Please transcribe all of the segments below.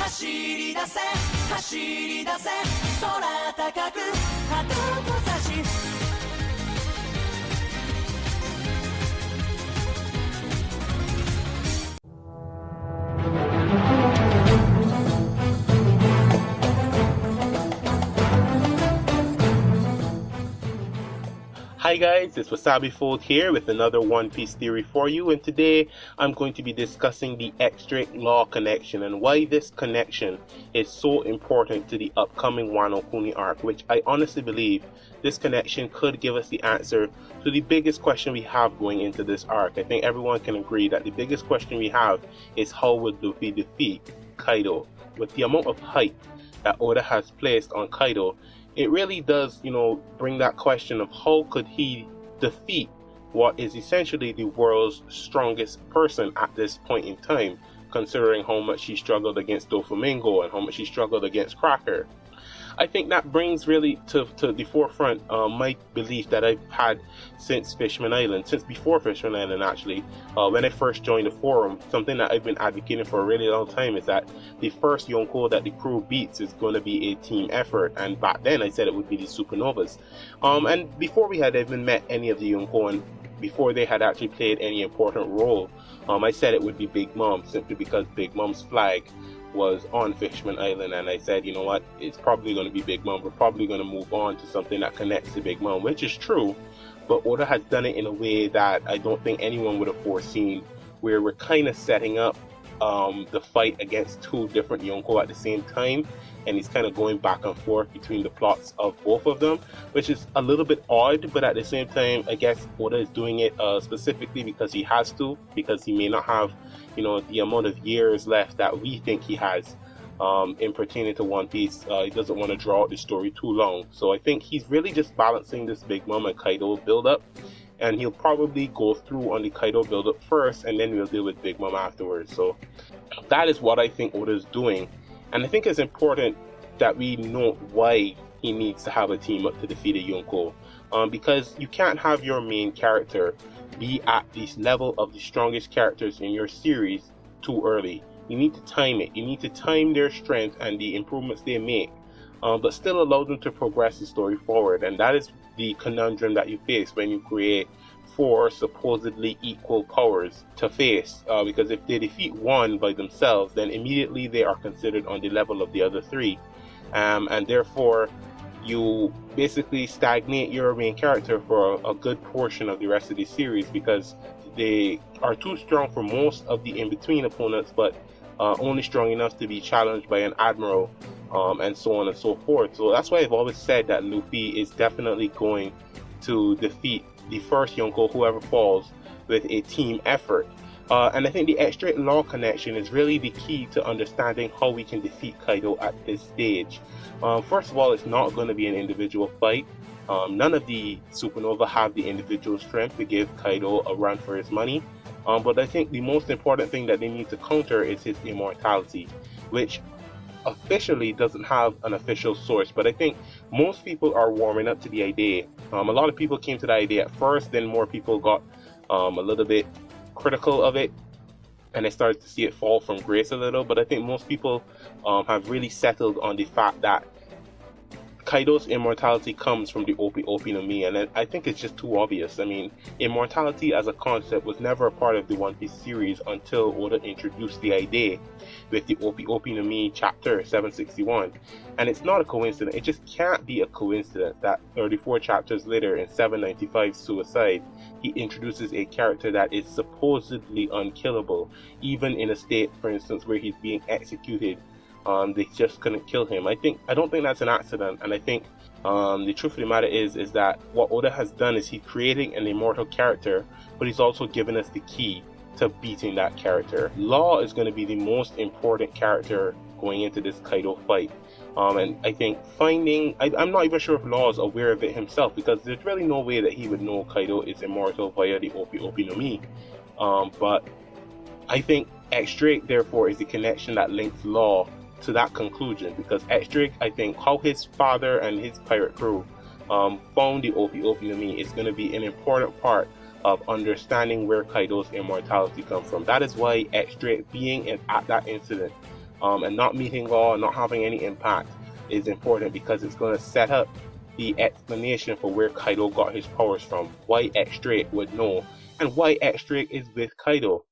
走り出せ走り出せ空高く旗を差し Hi guys, it's Wasabi Fold here with another One Piece theory for you, and today I'm going to be discussing the X-Drake Law connection and why this connection is so important to the upcoming Wanokuni arc, which I honestly believe this connection could give us the answer to the biggest question we have going into this arc. I think everyone can agree that the biggest question we have is how would Luffy defeat Kaido? With the amount of hype that Oda has placed on Kaido, it really does, bring that question of how could he defeat what is essentially the world's strongest person at this point in time, considering how much he struggled against Doflamingo and how much he struggled against Cracker. I think that brings really to the forefront my belief that I've had since Fishman Island, since before Fishman Island actually. When I first joined the forum, something that I've been advocating for a really long time is that the first Yonko that the crew beats is going to be a team effort, and back then I said it would be the Supernovas. And before we had even met any of the Yonko and before they had actually played any important role, I said it would be Big Mom, simply because Big Mom's flag was on Fishman Island, and I said, you know what, it's probably going to be Big Mom. We're probably going to move on to something that connects to Big Mom, which is true, but Oda has done it in a way that I don't think anyone would have foreseen, where we're kind of setting up the fight against two different Yonko at the same time, and he's kind of going back and forth between the plots of both of them, which is a little bit odd, but at the same time, I guess Oda is doing it specifically because he has to, because he may not have, the amount of years left that we think he has in pertaining to One Piece. He doesn't want to draw out the story too long, so I think he's really just balancing this Big Mom and Kaido build-up, and he'll probably go through on the Kaido build-up first, and then we'll deal with Big Mom afterwards. So that is what I think Oda is doing, and I think it's important that we know why he needs to have a team up to defeat a Yonko, because you can't have your main character be at this level of the strongest characters in your series too early. You need to time it. You need to time their strength and the improvements they make, but still allow them to progress the story forward. And that is the conundrum that you face when you create four supposedly equal powers to face, because if they defeat one by themselves, then immediately they are considered on the level of the other three, and therefore you basically stagnate your main character for a good portion of the rest of the series, because they are too strong for most of the in-between opponents, but only strong enough to be challenged by an admiral, and so on and so forth. So that's why I've always said that Luffy is definitely going to defeat the first Yonko, whoever falls, with a team effort. And I think the X-Drake Law connection is really the key to understanding how we can defeat Kaido at this stage. First of all, it's not going to be an individual fight. None of the Supernova have the individual strength to give Kaido a run for his money. But I think the most important thing that they need to counter is his immortality, which officially doesn't have an official source, but I think most people are warming up to the idea. A lot of people came to the idea at first, then more people got a little bit critical of it, and I started to see it fall from grace a little, but I think most people have really settled on the fact that Kaido's immortality comes from the Opi Opi no Mi, and I think it's just too obvious. I mean, immortality as a concept was never a part of the One Piece series until Oda introduced the idea with the Opi Opi no Mi chapter 761, and it's not a coincidence. It just can't be a coincidence that 34 chapters later in 795 Suicide, he introduces a character that is supposedly unkillable, even in a state, for instance, where he's being executed. They just couldn't kill him. I don't think that's an accident, and I think the truth of the matter is that what Oda has done is he's creating an immortal character, but he's also given us the key to beating that character. Law is going to be the most important character going into this Kaido fight, and I think I'm not even sure if Law is aware of it himself, because there's really no way that he would know Kaido is immortal via the Opi Opi no Mi, but I think X-Drake therefore is the connection that links Law to that conclusion, because X-Drake, I think, how his father and his pirate crew found the Opi Opi no Mi is going to be an important part of understanding where Kaido's immortality comes from. That is why X-Drake being at that incident And not meeting law, not having any impact is important because it's going to set up the explanation for where Kaido got his powers from, why X-Drake would know, and why X-Drake is with Kaido.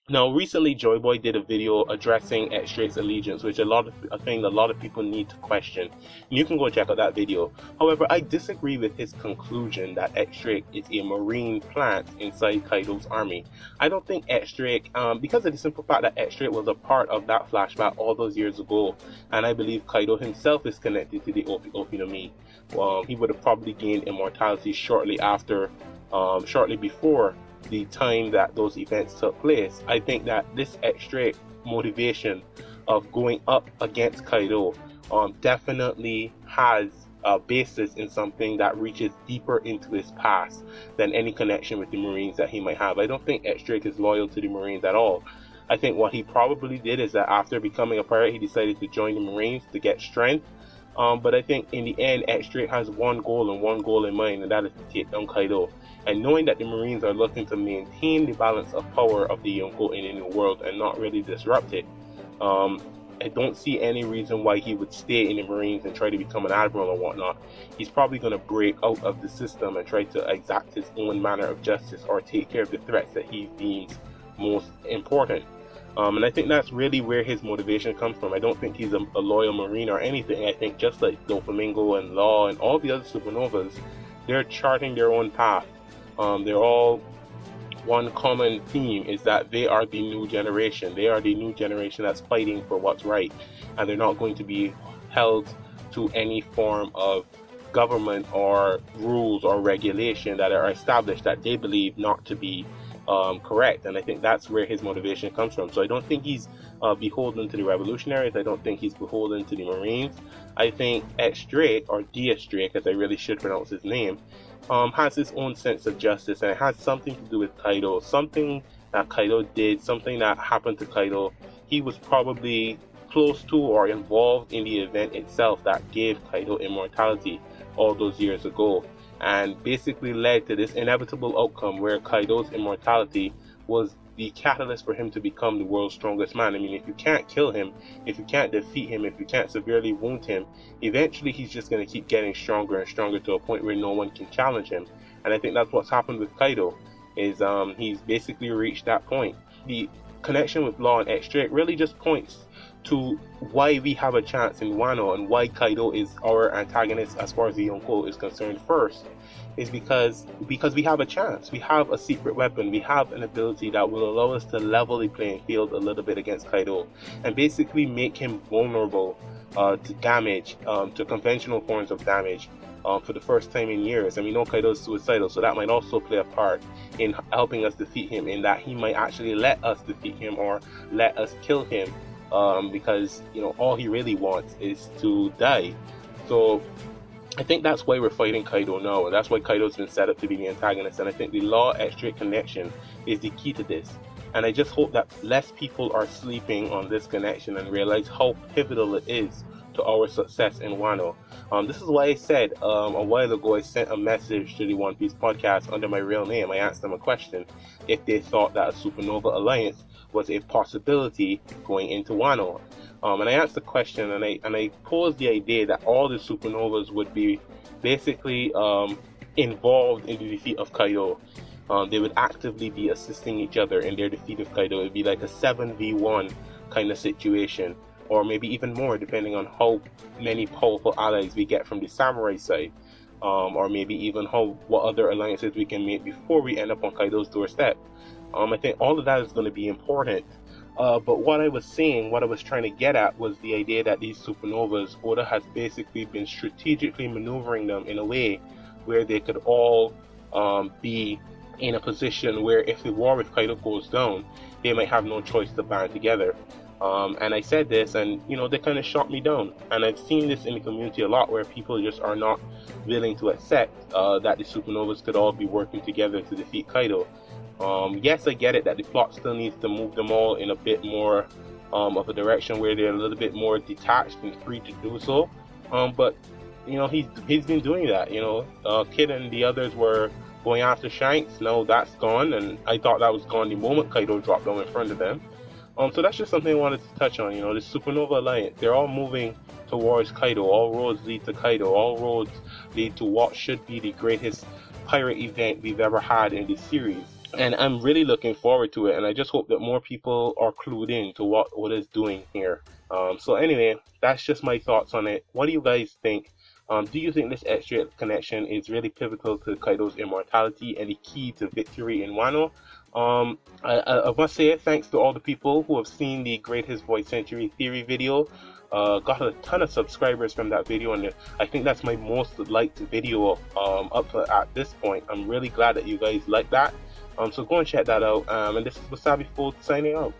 Now, recently, Joy Boy did a video addressing X-Drake's allegiance, which I think a lot of people need to question. And you can go check out that video. However, I disagree with his conclusion that X-Drake is a marine plant inside Kaido's army. I don't think X-Drake, because of the simple fact that X-Drake was a part of that flashback all those years ago, and I believe Kaido himself is connected to the Opi no Mi. He would have probably gained immortality shortly before the time that those events took place. I think that this extra motivation of going up against Kaido definitely has a basis in something that reaches deeper into his past than any connection with the Marines that he might have. I don't think X-Drake is loyal to the Marines at all. I think what he probably did is that after becoming a pirate, he decided to join the Marines to get strength. But I think in the end, X-Drake has one goal in mind, and that is to take down Kaido. And knowing that the Marines are looking to maintain the balance of power of the Yonko in the New World and not really disrupt it, I don't see any reason why he would stay in the Marines and try to become an admiral or whatnot. He's probably going to break out of the system and try to exact his own manner of justice or take care of the threats that he deems most important. And I think that's really where his motivation comes from. I don't think he's a loyal Marine or anything. I think just like Doflamingo and Law and all the other supernovas, they're charting their own path. They're all one common theme is that they are the new generation. They are the new generation that's fighting for what's right, and they're not going to be held to any form of government or rules or regulation that are established that they believe not to be correct. And I think that's where his motivation comes from. So I don't think he's beholden to the revolutionaries. I don't think he's beholden to the Marines. I think X-Drake, or DS-Drake as I really should pronounce his name, has his own sense of justice, and it has something to do with Kaido, something that Kaido did, something that happened to Kaido. He was probably close to or involved in the event itself that gave Kaido immortality all those years ago, and basically led to this inevitable outcome where Kaido's immortality was the catalyst for him to become the world's strongest man. I mean, if you can't kill him, if you can't defeat him, if you can't severely wound him, eventually he's just going to keep getting stronger and stronger to a point where no one can challenge him. And I think that's what's happened with Kaido, is he's basically reached that point. The connection with Law and X-Drake really just points to why we have a chance in Wano and why Kaido is our antagonist as far as the Yonko is concerned first, is because we have a chance. We have a secret weapon. We have an ability that will allow us to level the playing field a little bit against Kaido and basically make him vulnerable to damage, to conventional forms of damage for the first time in years. And we know Kaido is suicidal, so that might also play a part in helping us defeat him, in that he might actually let us defeat him or let us kill him, because all he really wants is to die. So I think that's why we're fighting Kaido now, and that's why Kaido's been set up to be the antagonist. And I think the Law X-Drake connection is the key to this. And I just hope that less people are sleeping on this connection and realize how pivotal it is to our success in Wano. This is why I said a while ago, I sent a message to the One Piece podcast under my real name. I asked them a question if they thought that a supernova alliance was a possibility going into Wano. And I asked the question, and I posed the idea that all the supernovas would be basically involved in the defeat of Kaido. They would actively be assisting each other in their defeat of Kaido. It would be like a 7v1 kind of situation, or maybe even more, depending on how many powerful allies we get from the samurai side, or maybe even what other alliances we can make before we end up on Kaido's doorstep. I think all of that is going to be important. But what I was trying to get at was the idea that these supernovas, Oda has basically been strategically maneuvering them in a way where they could all be in a position where if the war with Kaido goes down, they might have no choice to band together. And I said this, and they kind of shot me down. And I've seen this in the community a lot, where people just are not willing to accept that the supernovas could all be working together to defeat Kaido. Yes, I get it that the plot still needs to move them all in a bit more of a direction where they're a little bit more detached and free to do so. But he's been doing that. Kid and the others were going after Shanks. Now that's gone, and I thought that was gone the moment Kaido dropped down in front of them. So that's just something I wanted to touch on. You know, the Supernova Alliance, they're all moving towards Kaido. All roads lead to Kaido. All roads lead to what should be the greatest pirate event we've ever had in this series. And I'm really looking forward to it, and I just hope that more people are clued in to what it's doing here. So anyway, that's just my thoughts on it. What do you guys think? Do you think this extra connection is really pivotal to Kaido's immortality and the key to victory in Wano? I must say thanks to all the people who have seen the Greatest Voice Century Theory video. Got a ton of subscribers from that video, and I think that's my most liked video up at this point. I'm really glad that you guys like that. So go and check that out. And this is Wasabi Fold signing out.